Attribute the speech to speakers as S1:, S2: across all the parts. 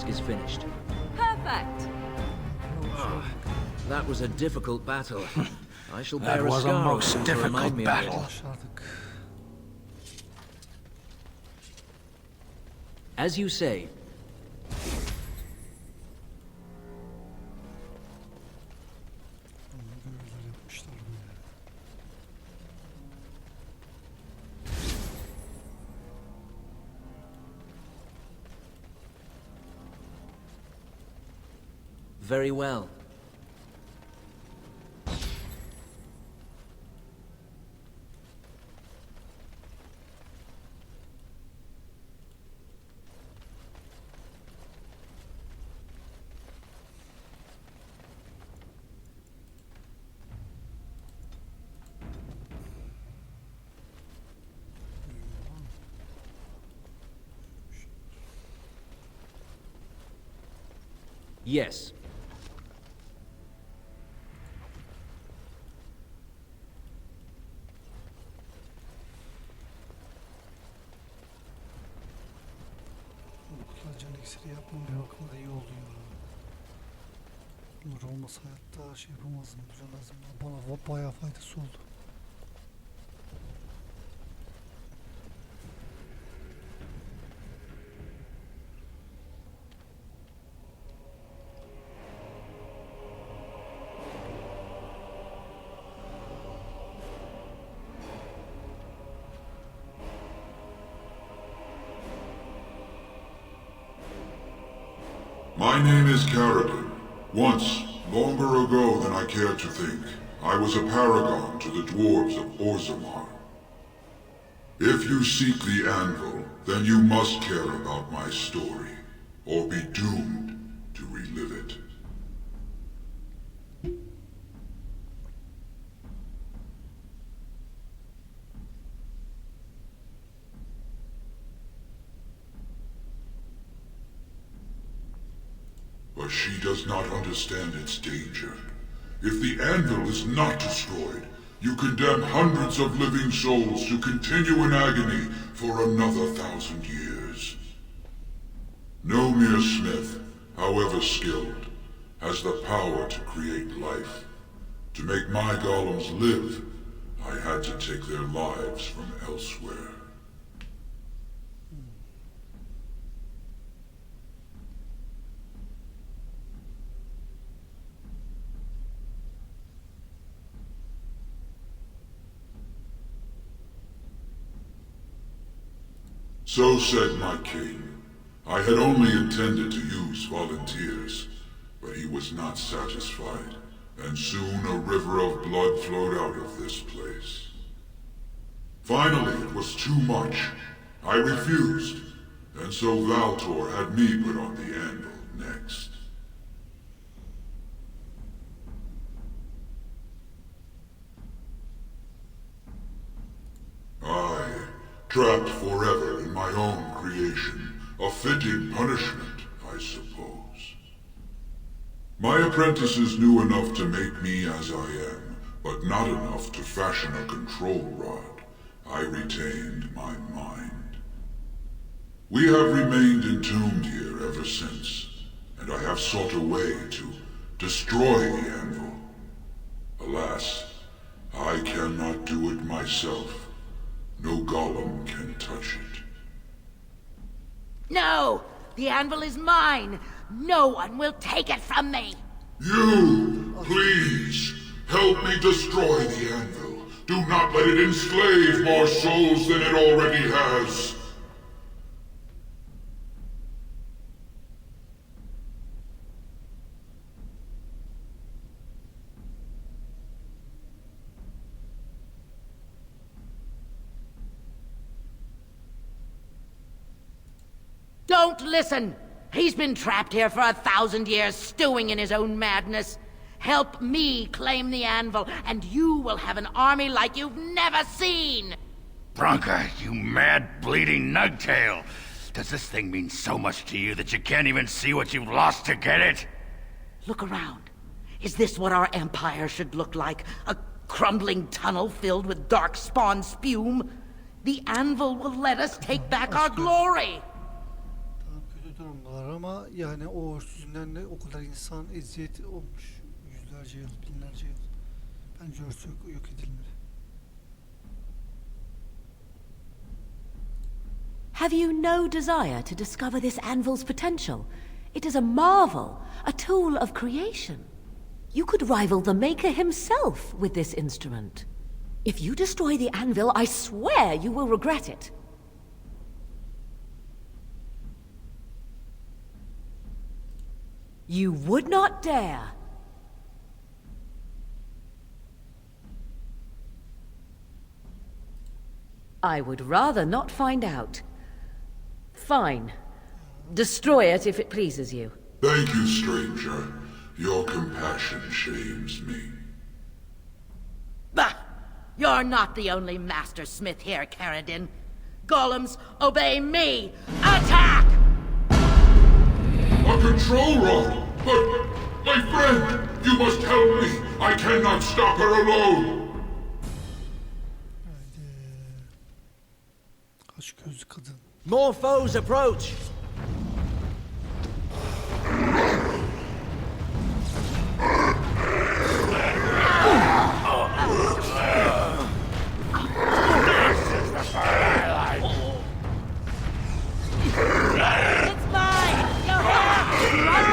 S1: task is finished.
S2: Perfect.
S1: That was a difficult battle. I shall
S3: That
S1: bear a
S3: was a
S1: scar on
S3: most
S1: them to remind
S3: difficult
S1: me
S3: battle.
S1: of it.
S4: Başardık.
S1: As you say,
S4: Görevler yapmışlar böyle.
S1: very well. Yes.
S4: Okula can iksiri yapmamaya bakımda iyi oldu ya. Bunlar olmasa hayatta şey yapamazdım. Düzelemezdim. Bana bayağı faydası oldu.
S5: My name is KRALI. Once, longer ago than I care to think, I was a paragon to the dwarves of Orzammar. If you seek the anvil, then you must care about my story, or be doomed to relive it. But she does not understand its danger. If the anvil is not destroyed, you condemn hundreds of living souls to continue in agony for another 1,000 years. No mere smith, however skilled, has the power to create life. To make my golems live, I had to take their lives from elsewhere. So said my king. I had only intended to use volunteers, but he was not satisfied, and soon a river of blood flowed out of this place. Finally, it was too much. I refused, and so Valtor had me put on the anvil next. Trapped forever in my own creation, a fitting punishment, I suppose. My apprentices knew enough to make me as I am, but not enough to fashion a control rod. I retained my mind. We have remained entombed here ever since, and I have sought a way to destroy the anvil. Alas, I cannot do it myself. No golem can touch it.
S2: No! The anvil is mine! No one will take it from me!
S5: You, please, help me destroy the anvil. Do not let it enslave more souls than it already has.
S2: Don't listen! He's been trapped here for 1,000 years, stewing in his own madness. Help me claim the anvil, and you will have an army like you've never seen!
S3: Bronca, you mad, bleeding nugtail! Does this thing mean so much to you that you can't even see what you've lost to get it?
S2: Look around. Is this what our empire should look like? A crumbling tunnel filled with dark spawn spume? The anvil will let us take back our glory!
S4: durumdalar ama yani o örs yüzünden de o kadar insan eziyet olmuş. Yüzlerce yıl, binlerce yıl. Bence örs yok edilmeli.
S6: Have you no desire to discover this anvil's potential? It is a marvel, a tool of creation. You could rival the maker himself with this instrument. If you destroy the anvil, I swear you will regret it. You would not dare. I would rather not find out. Fine. Destroy it if it pleases you.
S5: Thank you, stranger. Your compassion shames me.
S2: Bah! You're not the only master smith here, Caradin. Golems, obey me! Attack!
S5: A control rod! But, my friend, you must help me. I cannot stop her alone.
S4: Haydi. Kaş gözlü kadın.
S1: More foes approach!
S2: It's mine! You're here! Run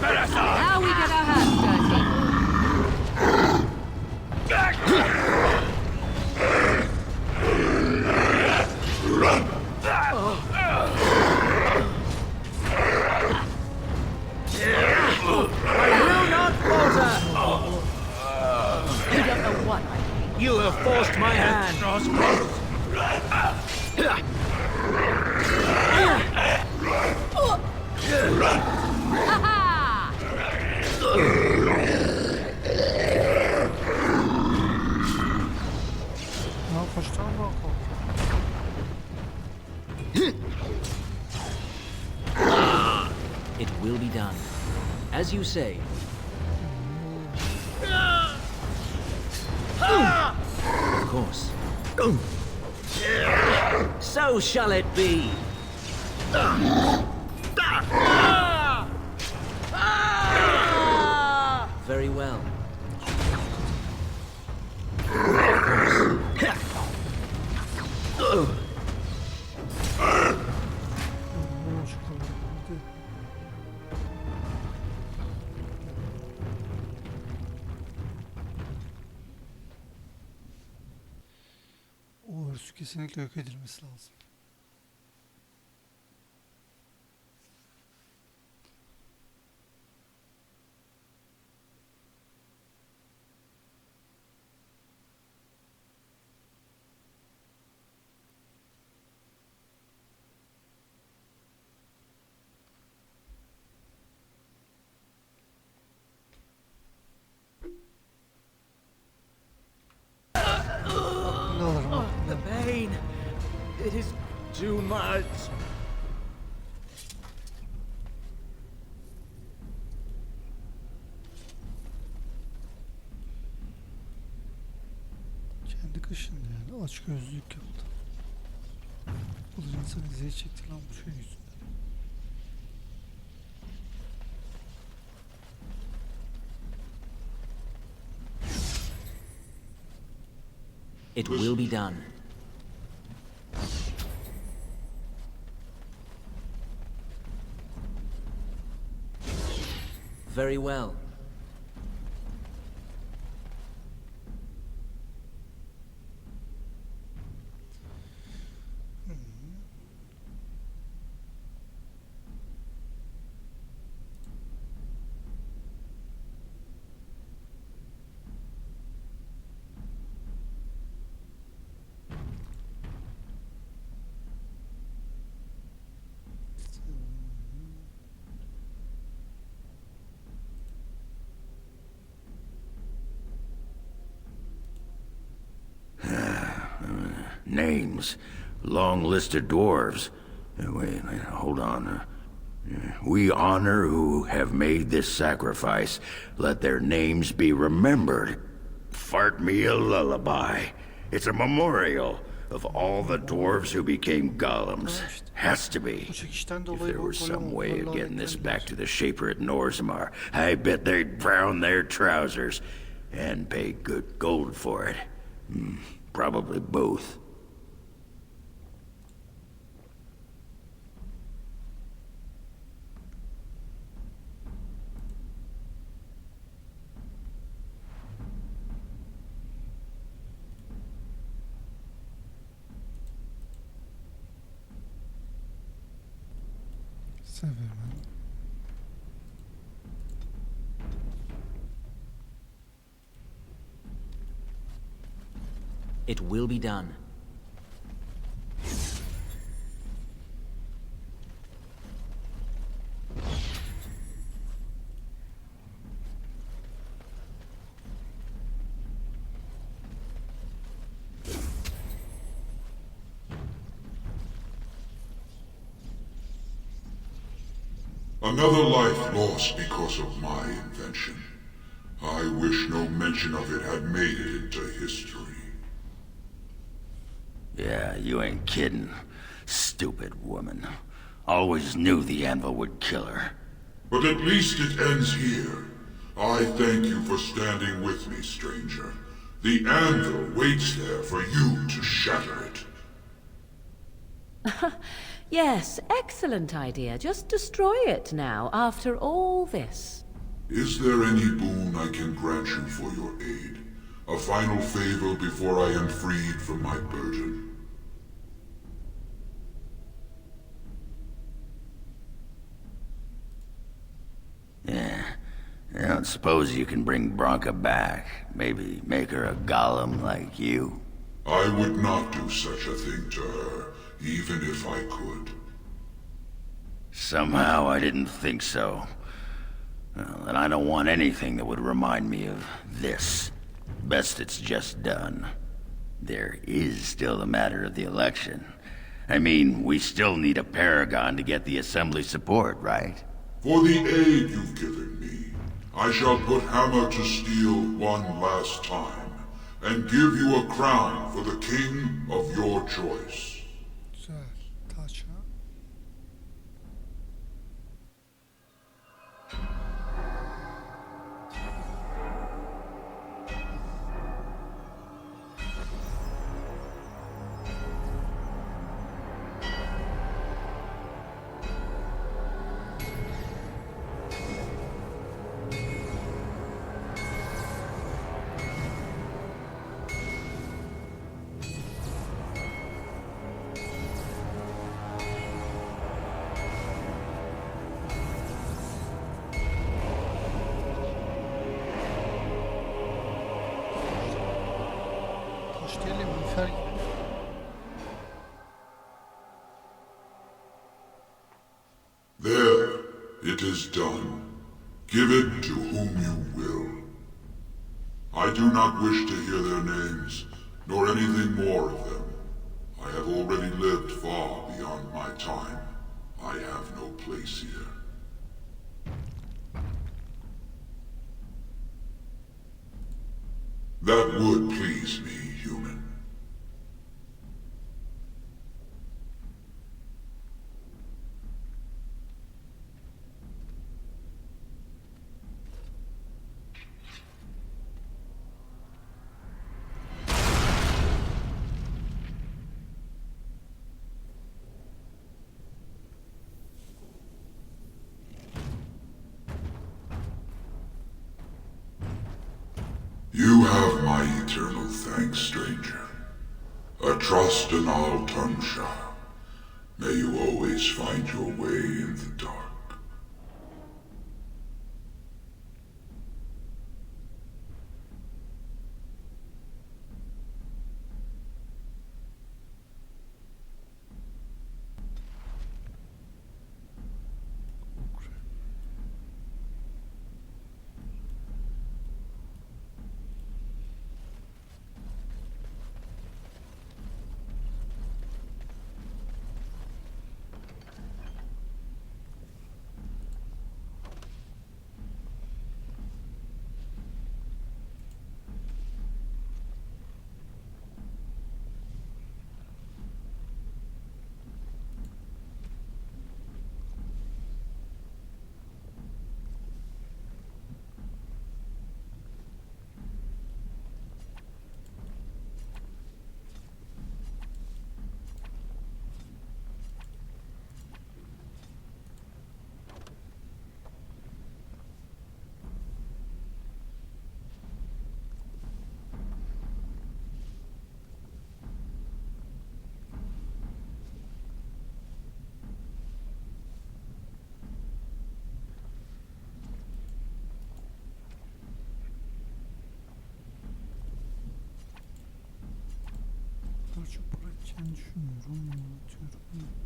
S2: while you can!
S6: Now we get our hands dirty.
S2: You don't know what I mean.
S1: You have forced my hand.
S4: Ya kaçtan bak.
S1: It will be done. As you say. Of course. So shall it be. Very well.
S4: O örsü kesinlikle yok edilmesi lazım. Ne alırım?
S1: Oh, the pain. It is too much.
S4: Kendi kaşındı yani. Aç gözlük yaptı. Bu da insan eziyet çekti lan bu şey yüzünden.
S1: It will be done. Very well.
S3: Names. Long list of dwarves. Wait, hold on. We honor who have made this sacrifice. Let their names be remembered. Fart me a lullaby. It's a memorial of all the dwarves who became golems. Has to be.
S4: Bu çekişten
S3: If
S4: dolayı
S3: there
S4: bu
S3: was some way
S4: golem
S3: of getting this
S4: lanetlendiler.
S3: back to the shaper at Norzamar, I bet they'd brown their trousers and pay good gold for it. Probably both.
S4: Sev hemen.
S1: It will be done.
S5: Another life lost because of my invention. I wish no mention of it had made it into history.
S3: Yeah, you ain't kidding. Stupid woman. Always knew the anvil would kill her.
S5: But at least it ends here. I thank you for standing with me, stranger. The anvil waits there for you to shatter it.
S6: Yes, excellent idea. Just destroy it now, after all this.
S5: Is there any boon I can grant you for your aid? A final favor before I am freed from my burden?
S3: Yeah. I don't suppose you can bring Bronca back. Maybe make her a golem like you.
S5: I would not do such a thing to her, even if I could.
S3: Somehow I didn't think so. Well, and I don't want anything that would remind me of this. Best it's just done. There is still the matter of the election. I mean, we still need a paragon to get the assembly support, right?
S5: For the aid you've given me, I shall put hammer to steel one last time, and give you a crown for the king of your choice.
S4: Güzel. Taç ha. Taş değil mi? Miğfer gibi.
S5: There, it is done. Give it to whom you will. I do not wish to hear their names, nor anything more of them. I have already lived far beyond my time. I have no place here. That would please me, human. You have my eternal thanks, stranger. A trust in all Tunsha. May you always find your way in the dark.
S4: kadar çok para edeceğini düşünmüyorum. Atıyorum.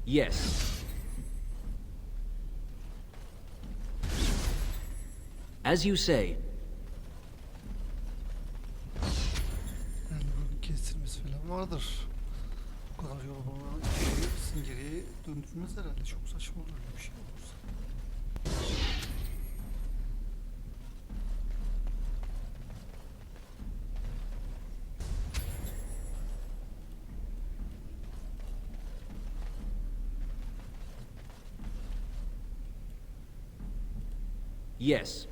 S1: Yes. As you say.
S4: Yani bunun kestirmesi falan vardır. Bu kadar yol bana sizin geriye döndürmez herhalde. Çok saçma olur öyle bir şey olursa.
S1: Yes.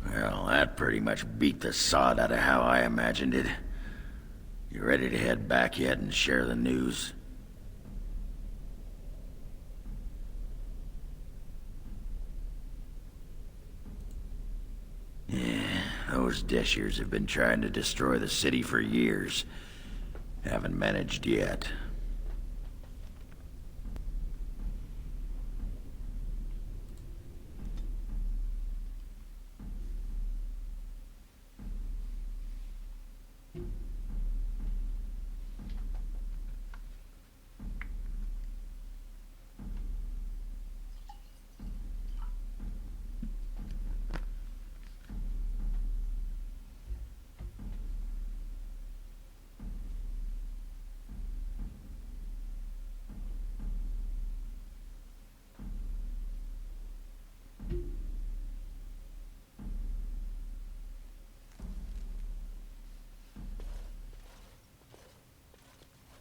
S3: Well, that pretty much beat the sod out of how I imagined it. You ready to head back yet and share the news? Yeah, those Deshirs have been trying to destroy the city for years. Haven't managed yet.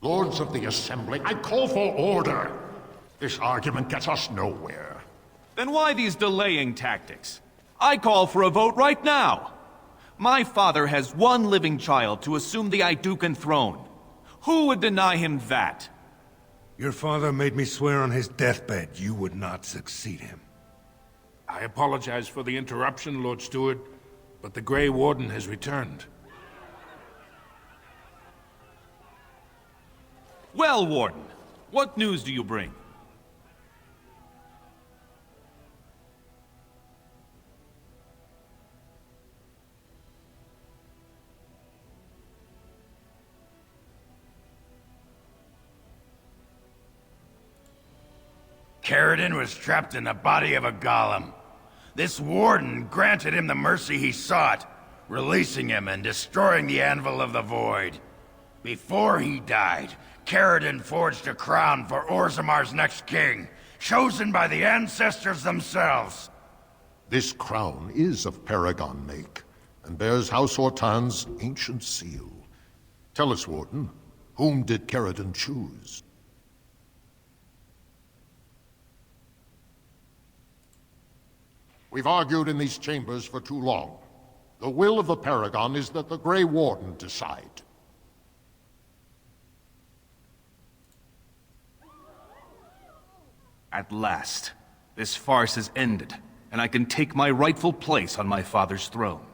S7: Lords of the Assembly, I call for order. This argument gets us nowhere.
S8: Then why these delaying tactics? I call for a vote right now. My father has one living child to assume the Idukan throne. Who would deny him that?
S9: Your father made me swear on his deathbed you would not succeed him. I apologize for the interruption, Lord Steward, but the Grey Warden has returned.
S8: Well, Warden, what news do you bring?
S3: Caridin was trapped in the body of a golem. This warden granted him the mercy he sought, releasing him and destroying the Anvil of the Void. Before he died, Caridin forged a crown for Orzamar's next king, chosen by the ancestors themselves.
S7: This crown is of Paragon make, and bears House Ortan's ancient seal. Tell us, Warden, whom did Caridin choose? We've argued in these chambers for too long. The will of the Paragon is that the Grey Warden decide.
S8: At last, this farce is ended, and I can take my rightful place on my father's throne.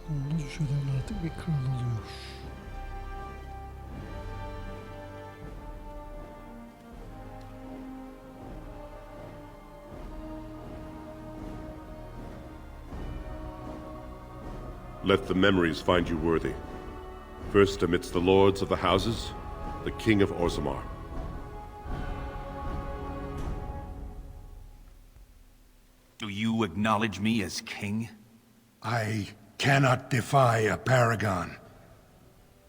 S4: Sonunda cücelerin artık bir kral oluyor.
S10: Let the memories find you worthy. First amidst the lords of the houses, the King of Orzammar.
S8: Do you acknowledge me as king?
S9: I cannot defy a paragon.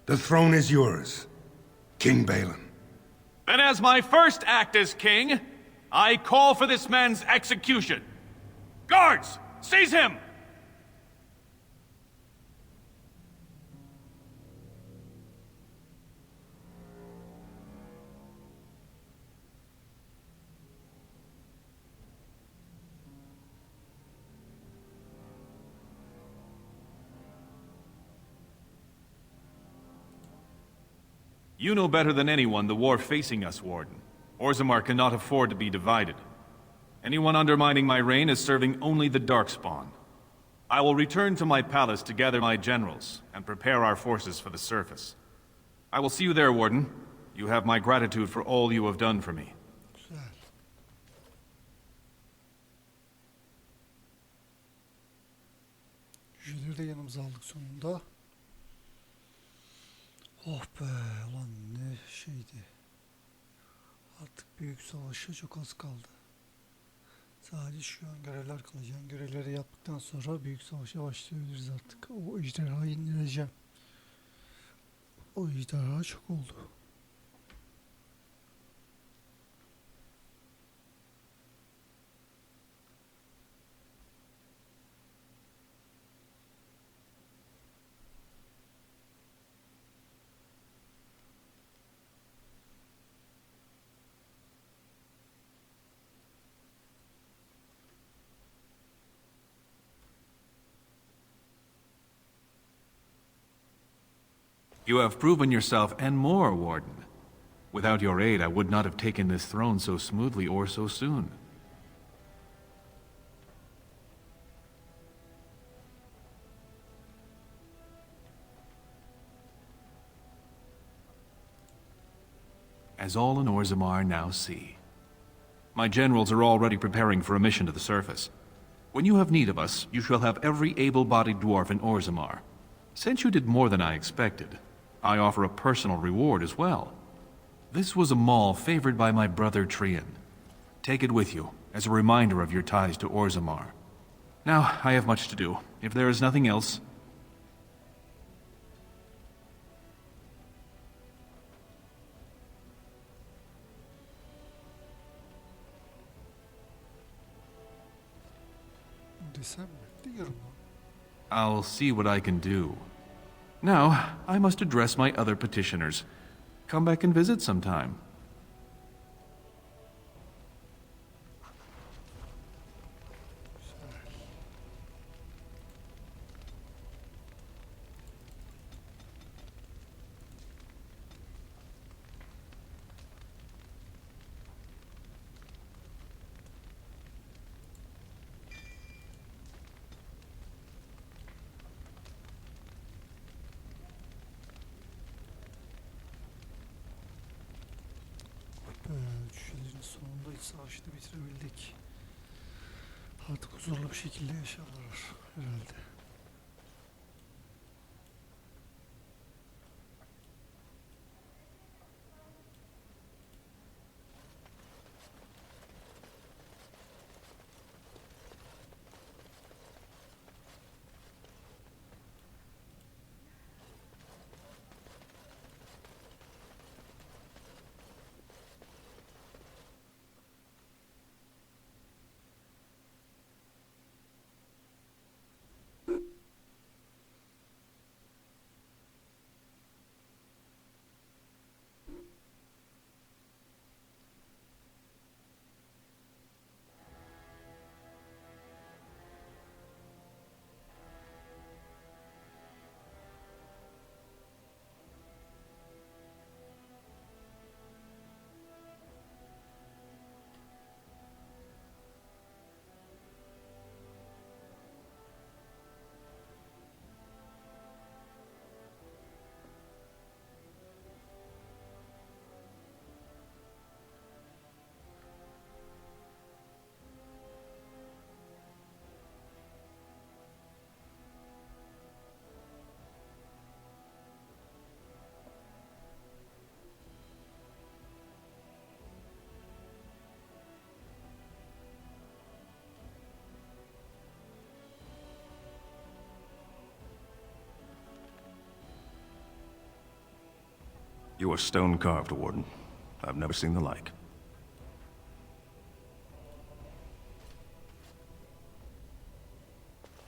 S9: The throne is yours, King Balin.
S8: Then as my first act as king, I call for this man's execution. Guards, seize him! You know better than anyone the war facing us, Warden. Orzammar cannot afford to be divided. Anyone undermining my reign is serving only the Darkspawn. I will return to my palace to gather my generals and prepare our forces for the surface. I will see you there, Warden. You have my gratitude for all you have done for me.
S4: Güzel. Cüceleri de yanımıza aldık sonunda. Oh be, ulan ne şeydi. Artık büyük savaşa çok az kaldı. Sadece şu an görevler kalacak. Görevleri yaptıktan sonra büyük savaşa başlayabiliriz artık. O ejderhayı indireceğim. O ejderha çok oldu.
S8: You have proven yourself and more, Warden. Without your aid, I would not have taken this throne so smoothly or so soon. As all in Orzammar now see. My generals are already preparing for a mission to the surface. When you have need of us, you shall have every able-bodied dwarf in Orzammar. Since you did more than I expected, I offer a personal reward as well. This was a mall favored by my brother Trian. Take it with you, as a reminder of your ties to Orzammar. Now, I have much to do. If there is nothing else...
S4: Desem mi? Diyorum.
S8: I'll see what I can do. Now, I must address my other petitioners. Come back and visit sometime.
S4: Cücelerin sonunda iç savaşı da bitirebildik. Artık huzurlu bir şekilde yaşarlar herhalde.
S11: You are stone-carved, Warden. I've never seen the like.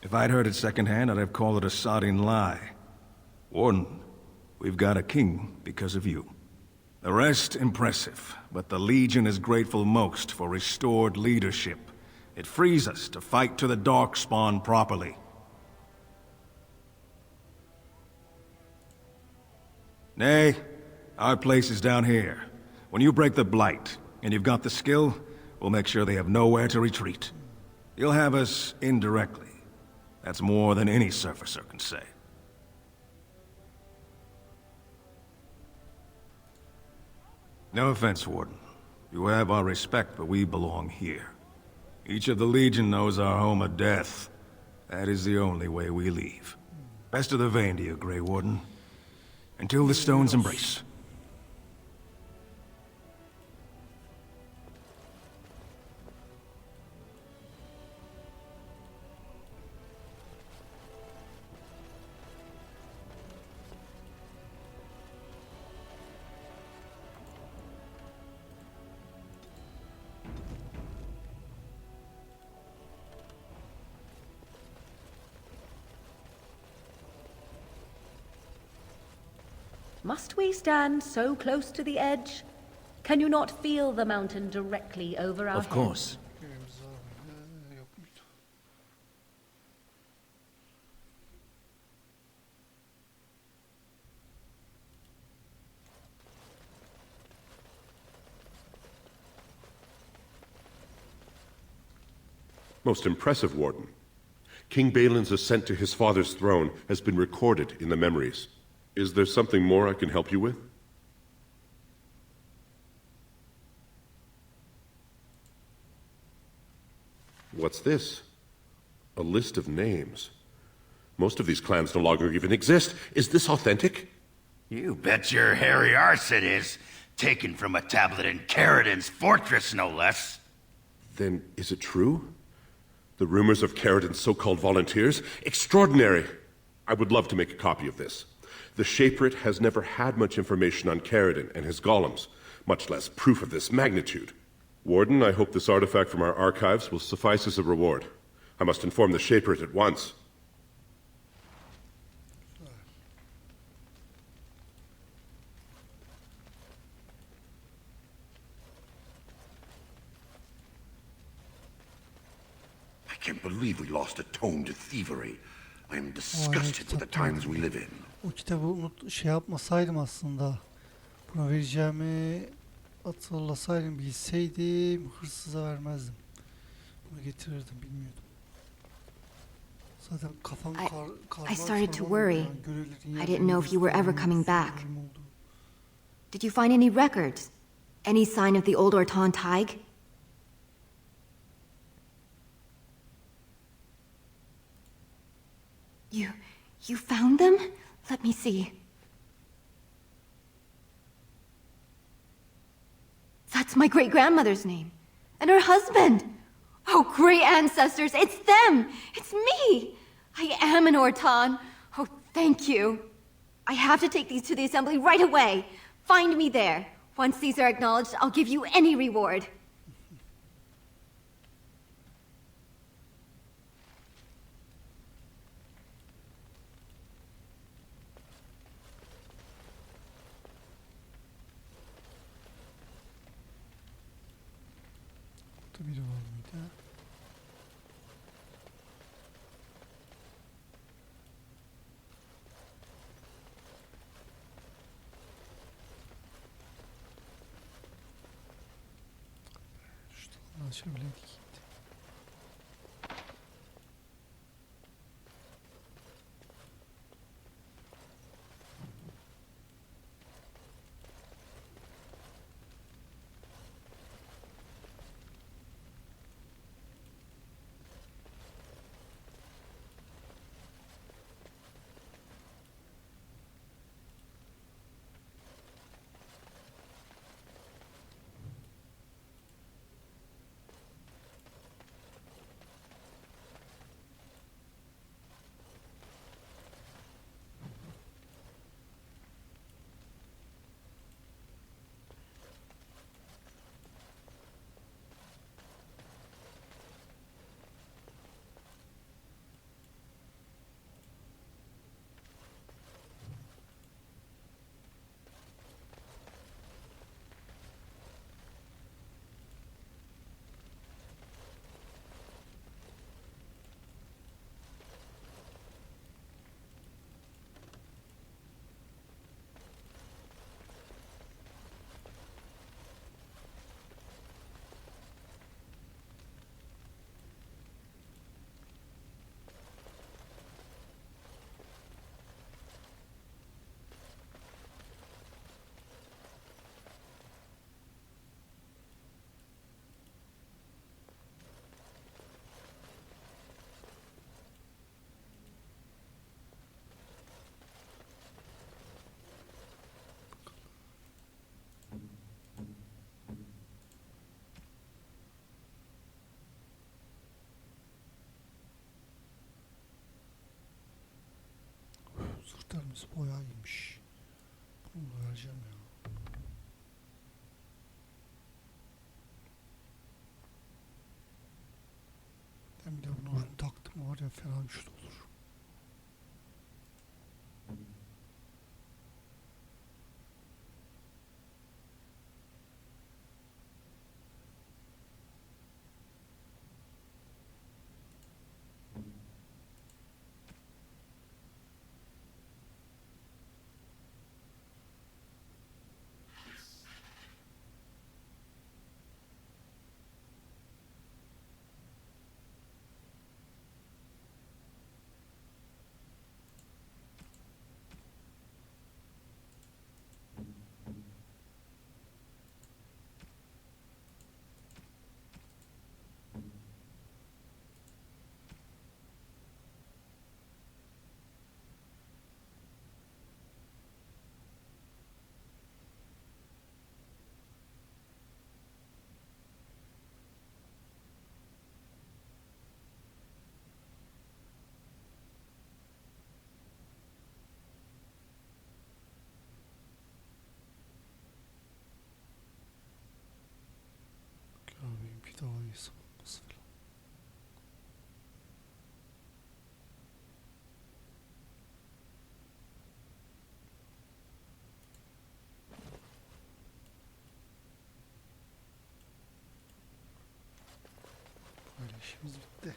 S11: If I'd heard it secondhand, I'd have called it a sodding lie. Warden, we've got a king because of you. The rest, impressive, but the Legion is grateful most for restored leadership. It frees us to fight to the Darkspawn properly. Nay, our place is down here. When you break the Blight, and you've got the skill, we'll make sure they have nowhere to retreat. You'll have us indirectly. That's more than any surfacer can say. No offense, Warden. You have our respect, but we belong here. Each of the Legion knows our home of death. That is the only way we leave. Best of the vein to you, Grey Warden. Until the stones embrace.
S6: Must we stand so close to the edge? Can you not feel the mountain directly over our
S1: Of course.
S4: Yok muydu?
S10: Most impressive, Warden. King Balin's ascent to his father's throne has been recorded in the memories. Is there something more I can help you with? What's this? A list of names. Most of these clans no longer even exist. Is this authentic?
S3: You bet your hairy arse it is. Taken from a tablet in Caridin's fortress, no less.
S10: Then is it true? The rumors of Caridin's so-called volunteers? Extraordinary! I would love to make a copy of this. The Shaperate has never had much information on Caridin and his golems, much less proof of this magnitude. Warden, I hope this artifact from our archives will suffice as a reward. I must inform the Shaperate at once.
S9: believe we lost a tone to thievery. I am disgusted with the times we live in.
S4: O kitabı yapmasaydım aslında. Buna vereceğimi hatırlasaydım, bilseydim hırsıza vermezdim. Bunu getirirdim, bilmiyordum. Zaten kafam
S12: I started to worry. I didn't know if you were ever coming back. Did you find any records? Any sign of the old Orton Tig? You found them? Let me see. That's my great-grandmother's name. And her husband. Oh, great ancestors, it's them! It's me! I am an Orton. Oh, thank you. I have to take these to the assembly right away. Find me there. Once these are acknowledged, I'll give you any reward.
S4: Burada biri var mıydı? Şuradan açabilirdik. Zırhlarımız boyaymış. Bunu da vereceğim ya. Ben bir de bunu ürün taktım var ya, fena güçlü olur. Benimki daha iyi savunması falan. Böyle işimiz bitti.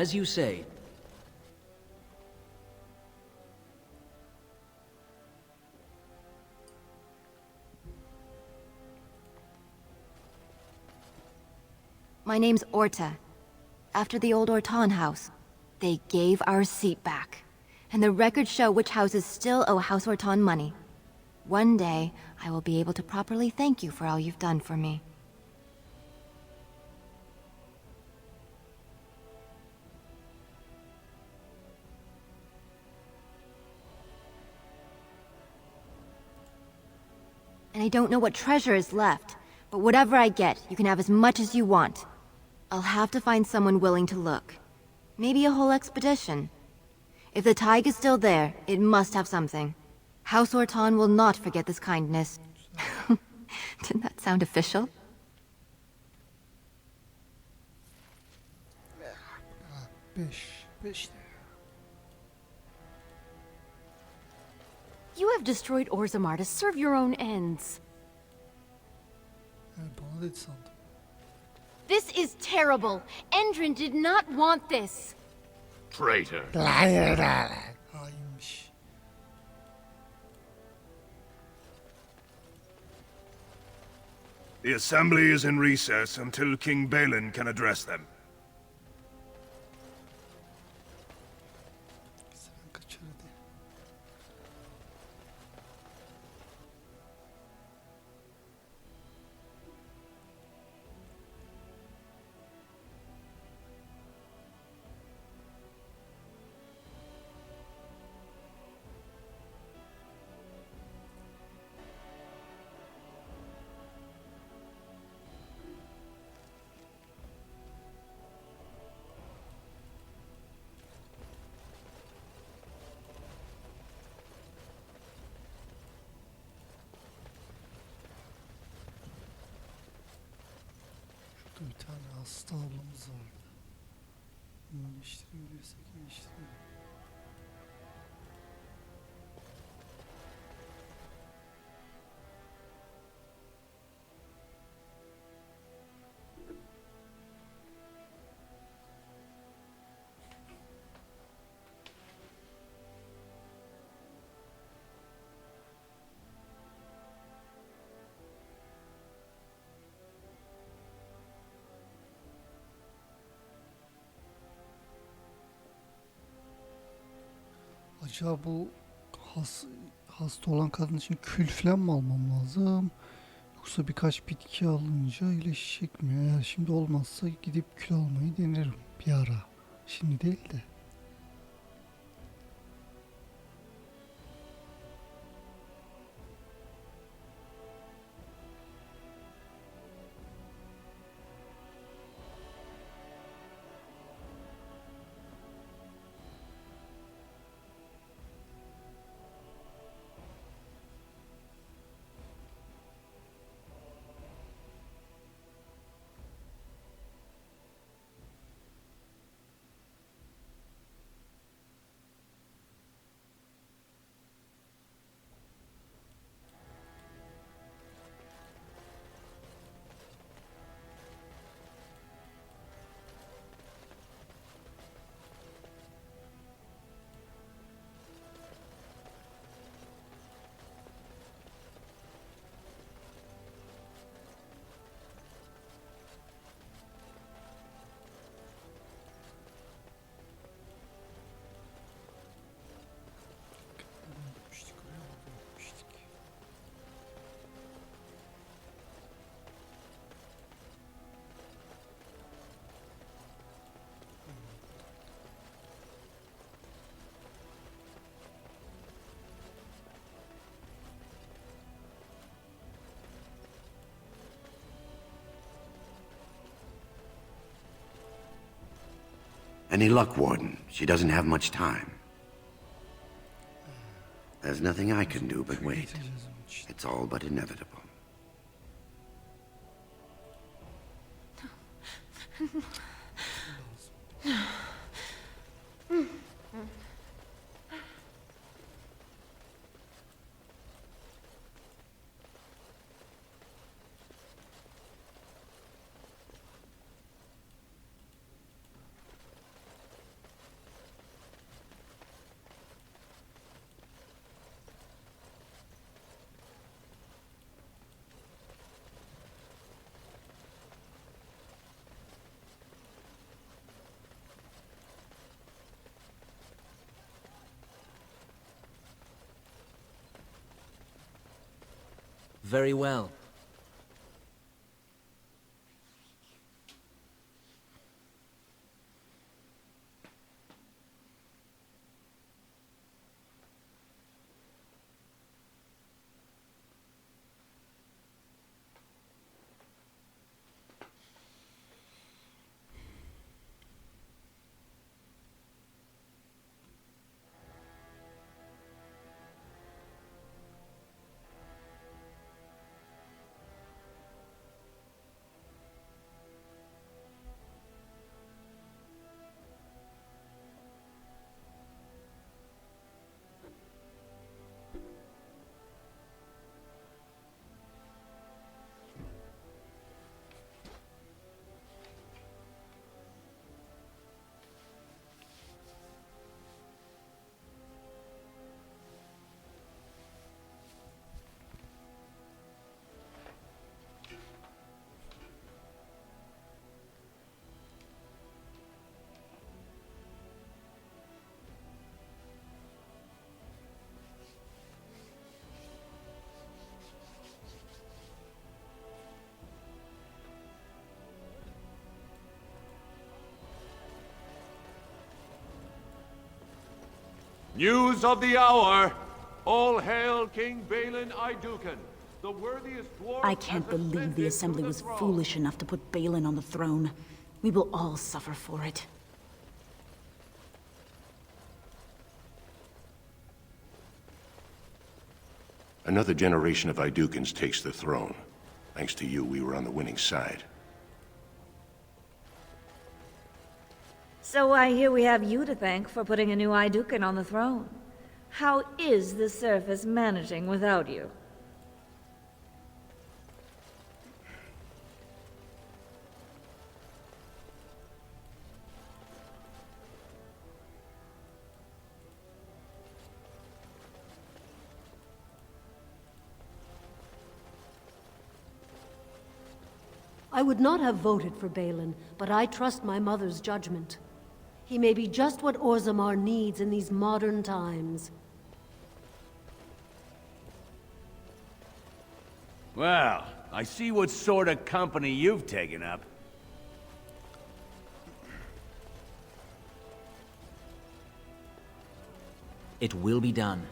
S1: As you say.
S12: My name's Orta. After the old Orton house, they gave our seat back. And the records show which houses still owe House Orton money. One day, I will be able to properly thank you for all you've done for me. And I don't know what treasure is left, but whatever I get, you can have as much as you want. I'll have to find someone willing to look. Maybe a whole expedition. If the tide is still there, it must have something. House Orton will not forget this kindness. Didn't that sound official?
S4: Beş.
S6: You have destroyed Orzammar to serve your own ends.
S4: Bana dedi sandım.
S6: This is terrible. Endrin did not want this.
S7: Traitor.
S4: Hainmiş.
S11: The assembly is in recess until King Balin can address them.
S4: Sen kaçır hadi. Şurada bir tane hasta ablamız vardı. İyileştirebiliyorsak iyileştirelim. Acaba bu hasta olan kadın için kül falan mı almam lazım? Yoksa birkaç bitki alınca iyileşecek mi? Eğer şimdi olmazsa gidip kül almayı denerim bir ara. Şimdi değil de.
S13: Any luck, Warden? She doesn't have much time. There's nothing I can do but wait. It's all but inevitable.
S1: Very well.
S14: News of the hour! All hail King Balin Iduken, the worthiest dwarf.
S15: I can't believe the Assembly was foolish enough to put Balin on the throne. We will all suffer for it.
S7: Another generation of Idukens takes the throne. Thanks to you, we were on the winning side.
S16: So I hear we have you to thank for putting a new Iduken on the throne. How is the surface managing without you?
S6: I would not have voted for Balin, but I trust my mother's judgment. He may be just what Orzammar needs in these modern times.
S17: Well, I see what sort of company you've taken up.
S1: It will be done.